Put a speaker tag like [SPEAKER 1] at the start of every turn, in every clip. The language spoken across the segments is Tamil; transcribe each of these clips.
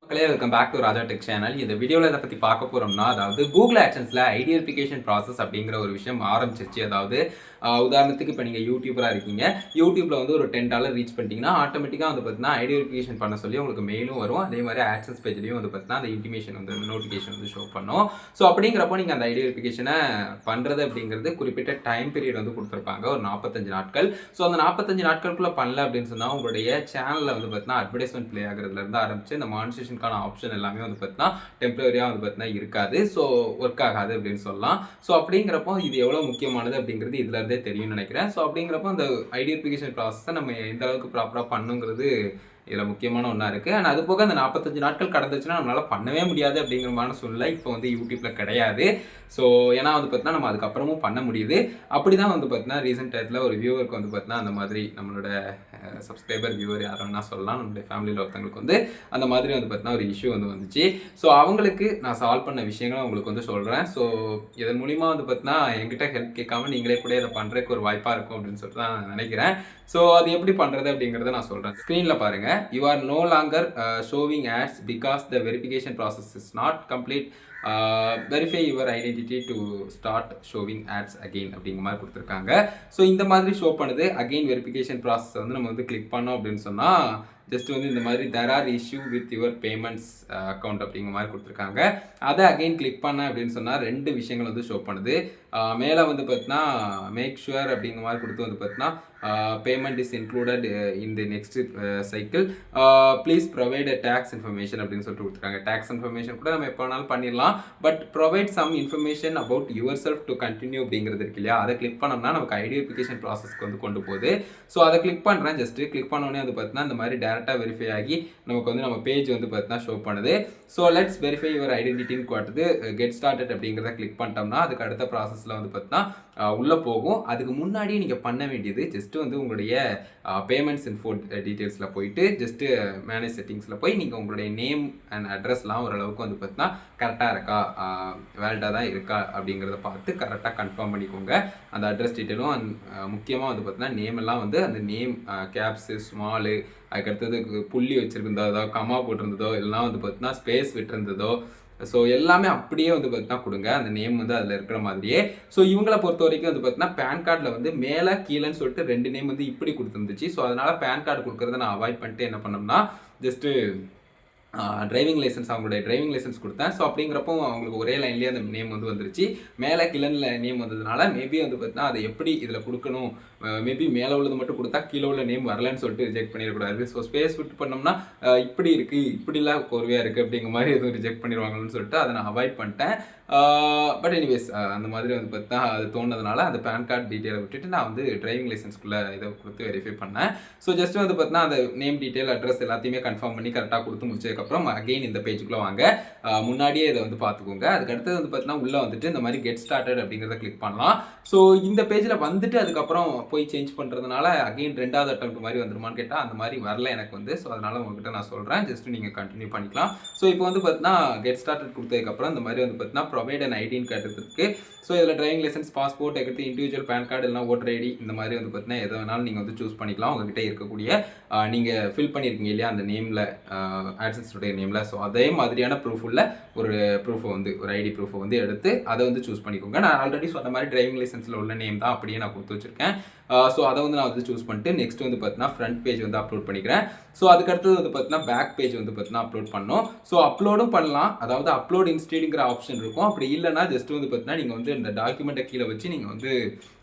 [SPEAKER 1] மக்களே welcome back to Raja tech channel. இந்த வீடியோவில் இதை பற்றி பார்க்க போகிறோம்னா, அதாவது கூகுள் ஆட்சன்ஸில் ஐடி வெரிஃபிகேஷன் ப்ராசஸ் அப்படிங்கிற ஒரு விஷயம் ஆரம்பிச்சிருச்சு. அதாவது உதாரணத்துக்கு இப்போ நீங்கள் யூடியூபராக இருக்கீங்க, யூடியூப்பில் வந்து ஒரு $10 ரீச் பண்ணிட்டீங்கன்னா ஆட்டோமேட்டிக்காக வந்து பார்த்தீங்கன்னா ஐடி வெரிஃபிகேஷன் பண்ண சொல்லி உங்களுக்கு மெயிலும் வரும். அதே மாதிரி ஆட்சன்ஸ் பேஜ்லேயும் வந்து பார்த்தீங்கன்னா அந்த இன்டிமேஷன் வந்து நோட்டிஃபிகேஷன் வந்து ஷோ பண்ணும். ஸோ அப்படிங்கிறப்போ நீங்கள் அந்த ஐடி வெரிஃபிகேஷனை பண்ணுறது அப்படிங்கிறது குறிப்பிட்ட டைம் பீரியட் வந்து கொடுத்துருப்பாங்க, ஒரு 45 நாட்கள். ஸோ அந்த 45 நாட்களுக்குள்ளே பண்ணல அப்படின்னு சொன்னால் உங்களுடைய சேனலில் வந்து பார்த்தீங்கன்னா அட்வர்டைஸ்மெண்ட் ப்ளே ஆகிறதுலேருந்து ஆரம்பிச்சு இந்த மானிட்டேஷனுக்கான ஆப்ஷன் எல்லாமே வந்து பார்த்தீங்கன்னா டெம்பரரியாக வந்து பார்த்தீங்கன்னா இருக்காது. ஸோ ஒர்க் ஆகாது அப்படின்னு சொல்லலாம். ஸோ அப்படிங்கிறப்போ இது எவ்வளோ முக்கியமானது அப்படிங்கிறது இதுல இருந்தே தெரியும்னு நினைக்கிறேன். ஸோ அப்படிங்கிறப்போ அந்த ஐடி வெரிஃபிகேஷன் ப்ராசஸை நம்ம எந்த அளவுக்கு ப்ராப்பராக பண்ணுங்கிறது இதில் முக்கியமான ஒன்றா இருக்குது. அண்ட் அது போக அந்த 45 நாட்கள் கடந்துச்சுன்னா நம்மளால் பண்ணவே முடியாது அப்படிங்கிற மாதிரி சூழ்நிலை இப்போ வந்து யூடியூப்பில் கிடையாது. ஸோ ஏன்னா வந்து பார்த்தீங்கன்னா நம்ம அதுக்கப்புறமும் பண்ண முடியுது. அப்படி தான் வந்து பார்த்தீங்கன்னா ரீசெண்ட் டயத்தில் ஒரு வியூவருக்கு வந்து பார்த்தீங்கன்னா அந்த மாதிரி நம்மளோட சப்ஸ்கிரைபர் வியூவர் யாரும் வேணா சொல்லலாம், நம்மளுடைய ஃபேமிலியில் ஒருத்தவங்களுக்கு வந்து அந்த மாதிரி வந்து பார்த்தீங்கன்னா ஒரு இஷ்யூ வந்து வந்துச்சு. ஸோ அவங்களுக்கு நான் சால்வ் பண்ண விஷயங்களை உங்களுக்கு வந்து சொல்கிறேன். ஸோ இதன் மூலிமா வந்து பார்த்தீங்கன்னா என்கிட்ட ஹெல்ப் கேட்காம நீங்களே கூட இதை பண்ணுறதுக்கு ஒரு வாய்ப்பாக இருக்கும் அப்படின்னு சொல்லிட்டு தான் நான் நினைக்கிறேன். ஸோ அது எப்படி பண்ணுறது அப்படிங்கிறத நான் சொல்கிறேன். ஸ்க்ரீனில் பாருங்கள். You are no longer showing ads because the verification process is not complete. Verify your identity to start showing ads again அப்படிங்கிற மாதிரி கொடுத்துருக்காங்க. ஸோ இந்த மாதிரி ஷோ பண்ணுது. அகெயின் வெரிஃபிகேஷன் ப்ராசஸ் வந்து நம்ம வந்து கிளிக் பண்ணோம் அப்படின்னு சொன்னால் ஜஸ்ட் வந்து இந்த மாதிரி there are issue with your payments account அப்படிங்கிற மாதிரி கொடுத்துருக்காங்க. அதை அகெயின் கிளிக் பண்ண அப்படின்னு சொன்னால் 2 விஷயங்கள் வந்து ஷோ பண்ணுது. மேலே வந்து பார்த்தீங்கன்னா மேக் ஷுவர் அப்படிங்கிற மாதிரி கொடுத்து வந்து பார்த்தீங்கன்னா payment is included in the next cycle, please provide tax information அப்படின்னு சொல்லிட்டு கொடுத்துருக்காங்க. டேக்ஸ் இன்ஃபர்மேஷன் கூட நம்ம எப்போ வேணாலும் பண்ணிடலாம். But provide some information about yourself to continue அப்படிங்கிறது இருக்கு இல்லையா, அதை கிளிக் பண்ணோம்னா நமக்கு ஐடி வெரிஃபிகேஷன் ப்ராசஸ்க்கு வந்து கொண்டு போகுது. ஸோ அதை கிளிக் பண்ணுறேன். ஜஸ்ட்டு கிளிக் பண்ணோடனே வந்து பார்த்தீங்கன்னா இந்த மாதிரி டேரெக்டாக வெரிஃபை ஆகி நமக்கு வந்து நம்ம பேஜ் வந்து பார்த்தீங்கன்னா ஷோ பண்ணுது. ஸோ லெட்ஸ் வெரிஃபை யுவர் ஐடென்டிட்டின்னு காட்டுது. கெட் ஸ்டார்டட் அப்படிங்கிறத கிளிக் பண்ணிட்டோம்னா அதுக்கு அடுத்த ப்ராசஸில் வந்து பார்த்தீங்கன்னா உள்ளே போகும். அதுக்கு முன்னாடி நீங்கள் பண்ண வேண்டியது ஜஸ்ட்டு வந்து உங்களுடைய பேமெண்ட்ஸ் இன்ஃபோ டீட்டெயில்ஸில் போயிட்டு ஜஸ்ட்டு மேனேஜ் செட்டிங்ஸில் போய் நீங்கள் உங்களுடைய நேம் அண்ட் அட்ரஸ்லாம் ஓரளவுக்கு வந்து பார்த்தீங்கன்னா கரெக்டாக இருக்கா, வேலிடாக தான் இருக்கா அப்படிங்கிறத பார்த்து கரெக்டாக கன்ஃபார்ம் பண்ணிக்கோங்க. அந்த அட்ரஸ் டீட்டெயிலும் முக்கியமாக வந்து பார்த்தீங்கன்னா நேம் எல்லாம் வந்து அந்த நேம் கேப்ஸு ஸ்மாலு, அதுக்கடுத்தது புள்ளி வச்சுருந்ததோ கமா போட்டிருந்ததோ இல்லைனா வந்து பார்த்தீங்கன்னா ஸ்பேஸ் விட்டுருந்ததோ, ஸோ எல்லாமே அப்படியே வந்து பார்த்தீங்கன்னா கொடுங்க, அந்த நேம் வந்து அதில் இருக்கிற மாதிரியே. ஸோ இவங்களை பொறுத்த வரைக்கும் வந்து பார்த்தீங்கன்னா பேன் கார்டில் வந்து மேலே கீழேன்னு சொல்லிட்டு 2 நேம் வந்து இப்படி கொடுத்துருந்துச்சு. ஸோ அதனால் பேன் கார்டு கொடுக்குறத நான் அவாய்ட் பண்ணிட்டு என்ன பண்ணோம்னா ஜஸ்ட்டு டிரைவிங் லைசன்ஸ், அவங்களுடைய டிரைவிங் லைசன்ஸ் கொடுத்தேன். ஸோ அப்படிங்கிறப்போ அவங்களுக்கு ஒரே லைன்லேயே அந்த நேம் வந்து வந்துருச்சு. மேலே கிளன்ல நேம் வந்ததுனால மேபி வந்து பார்த்தீங்கன்னா அதை எப்படி இதில் கொடுக்கணும், மேபி மேலே உள்ளது மட்டும் கொடுத்தா கீழே உள்ள நேம் வரலன்னு சொல்லிட்டு ரிஜெக்ட் பண்ணிடக்கூடாது. ஸோ ஸ்பேஸ் விட்டு பண்ணோம்னா இப்படி இருக்குது இப்படிலாம் கோர்வையாக இருக்குது அப்படிங்கிற மாதிரி எதுவும் ரிஜெக்ட் பண்ணிடுவாங்கன்னு சொல்லிட்டு அதை நான் அவாய்ட் பண்ணிட்டேன். பட் எனிவேஸ் அந்த மாதிரி வந்து பார்த்தா அது தோணுனதுனால அந்த பேன் கார்டு டீட்டெயிலை விட்டுட்டு நான் வந்து டிரைவிங் லைசன்ஸ்குள்ளே இதை கொடுத்து வெரிஃபை பண்ணேன். ஸோ ஜஸ்ட் வந்து பார்த்தீங்கன்னா அந்த நேம் டீட்டெயில் அட்ரஸ் எல்லாத்தையுமே கன்ஃபார்ம் பண்ணி கரெக்டாக கொடுத்து முடிச்சதுக்கப்புறம் அகெயின் இந்த பேஜுக்குள்ளே வாங்க. முன்னாடியே இதை வந்து பார்த்துக்கோங்க. அதுக்கடுத்தது வந்து பார்த்தீங்கன்னா உள்ளே வந்துட்டு இந்த மாதிரி கெட் ஸ்டார்டட் அப்படிங்கிறத கிளிக் பண்ணலாம். ஸோ இந்த பேஜில் வந்துட்டு அதுக்கப்புறம் போய் சேஞ்ச் பண்ணுறதுனால அகெயின் 2வது அட்டெம்ப்ட் மாதிரி வந்துருமான்னு கேட்டால் அந்த மாதிரி வரல எனக்கு வந்து. ஸோ அதனால் உங்ககிட்ட நான் சொல்கிறேன், ஜஸ்ட் நீங்கள் கண்டினியூ பண்ணிக்கலாம். ஸோ இப்போ வந்து பார்த்தீங்கன்னா கெட் ஸ்டார்டட் கொடுத்ததுக்கப்புறம் இந்த மாதிரி வந்து பார்த்தீங்கன்னா ப்ரொவைட் அண்ட் ஐடின்னு கேட்டுருக்கு. ஸோ இதில் டிரைவிங் லைசன்ஸ், பாஸ்போர்ட், அதுக்கடுத்து இண்டிவிஜுவல் பேன் கார்டு இல்லைனா ஓட்டர் ஐடி இந்த மாதிரி வந்து பார்த்தீங்கன்னா எதை வேணாலும் நீங்கள் வந்து சூஸ் பண்ணிக்கலாம். உங்ககிட்ட இருக்கக்கூடிய நீங்கள் ஃபில் பண்ணியிருக்கீங்க இல்லையா அந்த நேமில் ஆட்சன்ஸுடைய நேமில், ஸோ அதே மாதிரியான ப்ரூஃப் உள்ள ஒரு ப்ரூஃபை வந்து ஒரு ஐடி ப்ரூஃபை வந்து எடுத்து அதை வந்து சூஸ் பண்ணிக்கோங்க. நான் ஆல்ரெடி சொன்ன மாதிரி டிரைவிங் லைசன்ஸில் உள்ள நேம் தான் அப்படியே நான் கொடுத்து வச்சிருக்கேன். ஸோ அதை வந்து நான் வந்து சூஸ் பண்ணிட்டு நெக்ஸ்ட் வந்து பார்த்தீங்கன்னா ஃப்ரண்ட் பேஜ் வந்து அப்லோட் பண்ணிக்கிறேன். ஸோ அதுக்கடுத்தது வந்து பார்த்தீங்கன்னா பேக் பேஜ் வந்து பார்த்தீங்கன்னா அப்லோட் பண்ணோம். ஸோ அப்லோடும் பண்ணலாம், அதாவது அப்லோட் இன்ஸ்டேடுங்கிற ஆப்ஷன் இருக்கும். அப்படி இல்லைனா ஜஸ்ட் வந்து பார்த்தீங்கன்னா நீங்கள் வந்து இந்த டாக்குமெண்ட்டை கீழே வச்சு நீங்கள் வந்து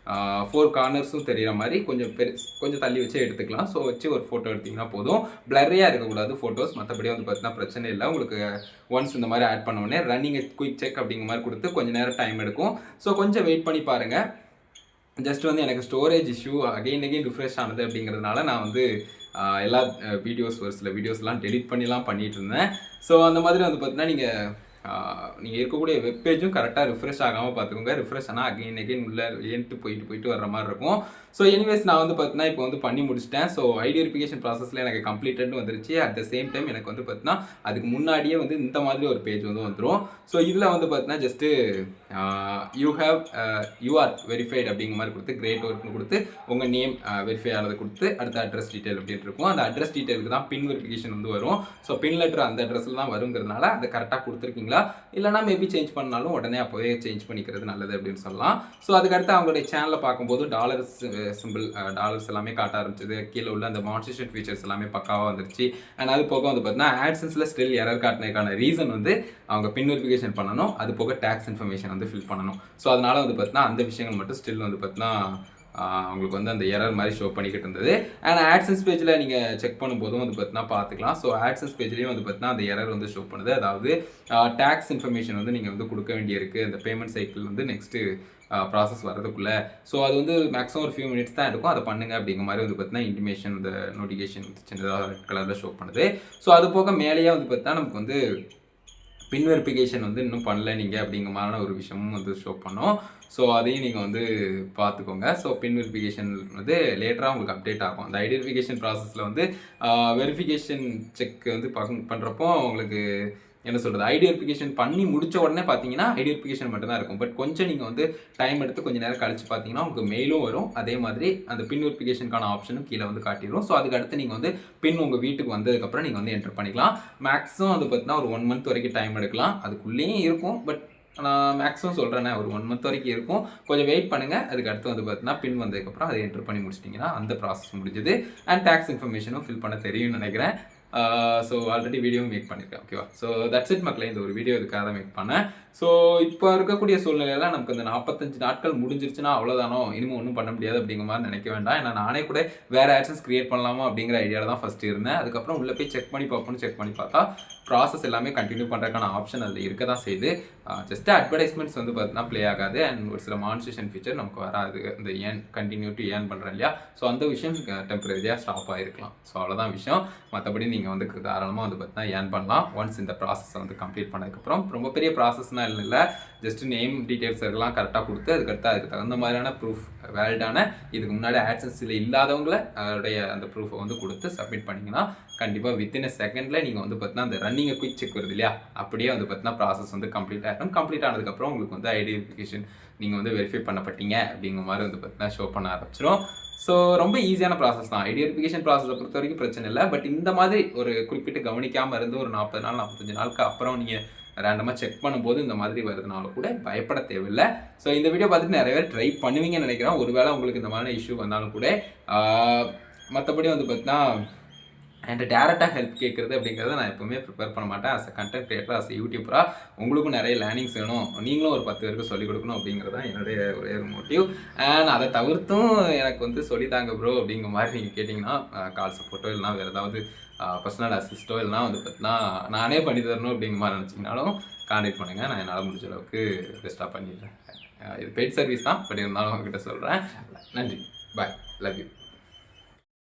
[SPEAKER 1] 4 கார்னர்ஸும் தெரிகிற மாதிரி கொஞ்சம் தள்ளி வச்சு எடுத்துக்கலாம். ஸோ வச்சு ஒரு ஃபோட்டோ எடுத்திங்கன்னா போதும். பிளர்ரியாக இருக்கக்கூடாது ஃபோட்டோஸ், மற்றபடி வந்து பார்த்தீங்கன்னா பிரச்சனை இல்லை. உங்களுக்கு ஒன்ஸ் இந்த மாதிரி ஆட் பண்ண உடனே ரன்னிங் குயிக் செக் அப்படிங்கிற மாதிரி கொடுத்து கொஞ்சம் நேரம் டைம் எடுக்கும். ஸோ கொஞ்சம் வெயிட் பண்ணி பாருங்கள். ஜஸ்ட் வந்து எனக்கு ஸ்டோரேஜ் இஷ்யூ அகெயின் ரிஃப்ரெஷ் ஆனது அப்படிங்கிறதுனால நான் வந்து எல்லா வீடியோஸ் ஒரு சில வீடியோஸ்லாம் டெலிட் பண்ணிலாம் பண்ணிகிட்டு இருந்தேன். ஸோ அந்த மாதிரி வந்து பார்த்தீங்கன்னா நீங்கள் நீங்கள் இருக்கக்கூடிய வெப் பேஜும் கரெக்டாக ரிஃப்ரெஷ் ஆகாமல் பார்த்துக்கோங்க. ரிஃப்ரெஷ் ஆனால் அகைன் உள்ள ஏன்ட்டு போயிட்டு வர்ற மாதிரி இருக்கும். ஸோ எனிவேஸ் நான் வந்து பார்த்தீங்கன்னா இப்போ வந்து பண்ணி முடிச்சிட்டேன். ஸோ ஐடி வெரிஃபிகேஷன் ப்ராசஸில் எனக்கு கம்ப்ளீட்டட்னு வந்துருச்சு. அட் த சேம் டைம் எனக்கு வந்து பார்த்தீங்கன்னா அதுக்கு முன்னாடியே வந்து இந்த மாதிரி ஒரு பேஜ் வந்து வந்துடும். ஸோ இதில் வந்து பார்த்தீங்கன்னா ஜஸ்ட்டு யூ ஆர் வெரிஃபைடு அப்படிங்கிற மாதிரி கொடுத்து கிரேட் ஒர்க்னு கொடுத்து உங்கள் நேம் வெரிஃபை ஆனது கொடுத்து அடுத்த அட்ரஸ் டீட்டெயில் அப்படின்னு இருக்கும். அந்த அட்ரஸ் டீட்டெயிலுக்கு தான் பின் வெரிஃபிகேஷன் வந்து வரும். ஸோ பின் லெட்டர் அந்த அட்ரஸில் தான் வருங்கிறதுனால அதை கரெக்டாக கொடுத்துருக்கீங்களா, இல்லைனா மேபி சேஞ்ச் பண்ணாலும் உடனே அப்போவே சேஞ்ச் பண்ணிக்கிறது நல்லது அப்படின்னு சொல்லலாம். ஸோ அதுக்கடுத்து அவங்களுடைய சேனலில் பார்க்கும்போது டாலர்ஸ் சிம்பிள் டாலர்ஸ் எல்லாமே காட்ட ஆரம்பிச்சது. கீழே உள்ள அந்த மானிட்டரைசேஷன் ஃபீச்சர்ஸ் எல்லாமே பக்காவாக வந்துருச்சு. அண்ட் அது போக வந்து பார்த்தீங்கன்னா ஆட்சன்ஸில் ஸ்டில் எரர் காட்டினதுக்கான ரீசன் வந்து அவங்க பின் வெரிஃபிகேஷன் பண்ணணும், அது போக டேக்ஸ் இன்ஃபர்மேஷன் வந்து ஃபில் பண்ணணும். ஸோ அதனால வந்து பார்த்தீங்கன்னா அந்த விஷயங்கள் மட்டும் ஸ்டில் வந்து பார்த்தீங்கன்னா உங்களுக்கு வந்து அந்த எரர் மாதிரி ஷோ பண்ணிக்கிட்டு இருந்தது. அண்ட் ஆட்சன்ஸ் பேஜில் நீங்கள் செக் பண்ணும்போதும் வந்து பார்த்தீங்கன்னா பார்த்துக்கலாம். ஸோ ஆட்சன்ஸ் பேஜ்லேயும் வந்து பார்த்தீங்கன்னா அந்த எரர் வந்து ஷோ பண்ணுது. அதாவது டேக்ஸ் இன்ஃபர்மேஷன் வந்து நீங்கள் வந்து கொடுக்க வேண்டியிருக்கு அந்த பேமெண்ட் சைக்கிள் வந்து நெக்ஸ்ட்டு ப்ராசஸ் வரதுக்குள்ளே. ஸோ அது வந்து மேக்ஸிமம் ஒரு ஃபியூ மினிட்ஸ் தான் இருக்கும். அதை பண்ணுங்கள் அப்படிங்கிற மாதிரி வந்து பார்த்தீங்கன்னா இன்டிமேஷன் இந்த நோட்டிஃபிகேஷன் சின்னதாக ரெட் கலரில் ஷோ பண்ணுது. ஸோ அது போக மேலேயே வந்து பார்த்தீங்கன்னா நமக்கு வந்து பின் வெரிஃபிகேஷன் வந்து இன்னும் பண்ணல நீங்கள் அப்படிங்கிற மாதிரியான ஒரு விஷயமும் வந்து ஷோ பண்ணோம். ஸோ அதையும் நீங்கள் வந்து பார்த்துக்கோங்க. ஸோ பின் வெரிஃபிகேஷன் வந்து லேட்டராக உங்களுக்கு அப்டேட் ஆகும். அந்த ஐடி வெரிஃபிகேஷன் ப்ராசஸில் வந்து வெரிஃபிகேஷன் செக் வந்து பண்ணுறப்போ உங்களுக்கு என்ன சொல்கிறது, ஐடி வெரிஃபிகேஷன் பண்ணி முடித்த உடனே பார்த்தீங்கன்னா ஐடி வெரிஃபிகேஷன் மட்டும்தான் இருக்கும். பட் கொஞ்சம் நீங்கள் வந்து டைம் எடுத்து கொஞ்சம் நேரம் கழிச்சு பார்த்தீங்கன்னா உங்களுக்கு மெயிலும் வரும். அதே மாதிரி அந்த பின் வெரிஃபிகேஷனுக்கான ஆப்ஷனும் கீழே வந்து காட்டிடும். ஸோ அதுக்கு அடுத்து நீங்கள் வந்து பின் உங்கள் வீட்டுக்கு வந்ததுக்கப்புறம் நீங்கள் வந்து என்டர் பண்ணிக்கலாம். மேக்ஸிமம் வந்து பார்த்தீங்கன்னா ஒரு 1 மந்த் வரைக்கும் டைம் எடுக்கலாம். அதுக்குள்ளேயும் இருக்கும். பட் நான் மேக்ஸிமம் சொல்கிறேன்னே ஒரு 1 மந்த் வரைக்கும் இருக்கும். கொஞ்சம் வெயிட் பண்ணுங்கள். அதுக்கு அடுத்து வந்து பார்த்தீங்கன்னா பின் வந்ததுக்கப்புறம் அதை என்டர் பண்ணி முடிச்சிட்டிங்கன்னா அந்த ப்ராசஸ் முடிஞ்சுது. அண்ட் டேக்ஸ் இன்ஃபர்மேஷனும் ஃபில் பண்ண தெரியும்னு நினைக்கிறேன். ஸோ ஆல்ரெடி வீடியோ மேக் பண்ணியிருக்கேன். ஓகேவா? ஸோ தட்ஸ் இட் மக்களே. இந்த ஒரு வீடியோ இதுக்காக தான் மேக் பண்ணேன். ஸோ இப்போ இருக்கக்கூடிய சூழ்நிலையில் நமக்கு இந்த 45 நாட்கள் முடிஞ்சிருச்சுன்னா அவ்வளோதானோ, இனிமேல் ஒன்றும் பண்ண முடியாது அப்படிங்கிற மாதிரி நினைக்க வேண்டாம். ஏன்னா நானே கூட வேறு ஆட்சன்ஸ் கிரியேட் பண்ணலாமா அப்படிங்கிற ஐடியாவில் தான் ஃபஸ்ட்டு இருந்தேன். அதுக்கப்புறம் உள்ளே போய் செக் பண்ணி பார்த்தா ப்ராசஸ் எல்லாமே கண்டினியூ பண்ணுறதுக்கான ஆப்ஷன் அதில் இருக்க தான் செய்யுது. ஜஸ்ட் அட்வர்டைஸ்மெண்ட்ஸ் வந்து பார்த்தீங்கன்னா ப்ளே ஆகாது. அண்ட் ஒரு சில மானிட்டரைசேஷன் ஃபீச்சர் நமக்கு வராது. இந்த கண்டினியூ டு ஏர்ன் பண்ணுறேன் இல்லையா, ஸோ அந்த விஷயம் டெம்பரரியாக ஸ்டாப் ஆகிருக்கலாம். ஸோ அவ்வளோதான் விஷயம். மற்றபடி நீங்கள் வந்து தாராளமாக வந்து பார்த்தீங்கன்னா ஏர்ன் பண்ணலாம் ஒன்ஸ் இந்த ப்ராசஸை வந்து கம்ப்ளீட் பண்ணதுக்கப்புறம். ரொம்ப பெரிய ப்ராசஸ்னால் இல்லை, ஜஸ்ட் நேம் டீட்டெயில்ஸ் எல்லாம் கரெக்டாக கொடுத்து அதுக்கு தகுந்த மாதிரியான ப்ரூஃப் வேலிடான இதுக்கு முன்னாடி ஆட்சன்ஸில் இல்லாதவங்கள அவருடைய அந்த ப்ரூஃபை வந்து கொடுத்து சப்மிட் பண்ணிங்கன்னா கண்டிப்பாக வித்தின் அ செகண்டில் நீங்கள் வந்து பார்த்தீங்கன்னா அந்த ரன்னிங்கை குயிக் செக் வருது இல்லையா, அப்படியே வந்து பார்த்தீங்கன்னா ப்ராசஸ் வந்து கம்ப்ளீட் ஆகிடும். கம்ப்ளீட் ஆனதுக்கப்புறம் உங்களுக்கு வந்து ஐடி வெரிஃபிகேஷன் நீங்கள் வந்து வெரிஃபை பண்ணப்பட்டீங்க அப்படிங்கிற மாதிரி வந்து பார்த்தீங்கன்னா ஷோ பண்ண ஆரம்பிச்சிடும். ஸோ ரொம்ப ஈஸியான ப்ராசஸ் தான். ஐடி வெரிஃபிகேஷன் ப்ராசஸை பொறுத்த வரைக்கும் பிரச்சனை இல்லை. பட் இந்த மாதிரி ஒரு குறிப்பிட்டு கவனிக்காமல் இருந்து ஒரு 40 நாள் 45 நாளுக்கு அப்புறம் நீங்கள் ரேண்டமாக செக் பண்ணும்போது இந்த மாதிரி வருதுனால கூட பயப்பட தேவையில்லை. ஸோ இந்த வீடியோ பார்த்துட்டு நிறைய பேர் ட்ரை பண்ணுவீங்கன்னு நினைக்கிறேன். ஒருவேளை உங்களுக்கு இந்த மாதிரி இஷ்யூ வந்தாலும் கூட. மற்றபடி வந்து பார்த்தீங்கன்னா என்கிட்ட டேரெக்டாக ஹெல்ப் கேட்குறது அப்படிங்கிறத நான் எப்போவுமே ப்ரிப்பேர் பண்ண மாட்டேன். As a content creator, as யூடியூபராக உங்களுக்கும் நிறைய லேர்னிங்ஸ் வேணும், நீங்களும் ஒரு 10 பேருக்கு சொல்லிக் கொடுக்கணும் அப்படிங்கிறது தான் என்னுடைய ஒரே ஒரு மோட்டிவ். அண்ட் அதை தவிர்த்தும் எனக்கு வந்து சொல்லித்தாங்க ப்ரோ அப்படிங்கிற மாதிரி நீங்கள் கேட்டிங்கன்னா கால் சப்போர்ட்டோ இல்லைனா வேறு ஏதாவது பர்சனல் அசிஸ்ட்டோ இல்லைனா வந்து பார்த்தீங்கன்னா நானே பண்ணி தரணும் அப்படிங்கிற மாதிரி நினச்சிங்கனாலும் கான்டெக்ட் பண்ணுங்கள். நான் என்னால் முடிஞ்ச அளவுக்கு பெஸ்ட்டாக பண்ணிடுறேன். இது பெய்ட் சர்வீஸ் தான், பட் இருந்தாலும் உங்ககிட்ட சொல்கிறேன். நன்றி, பாய், லவ் யூ.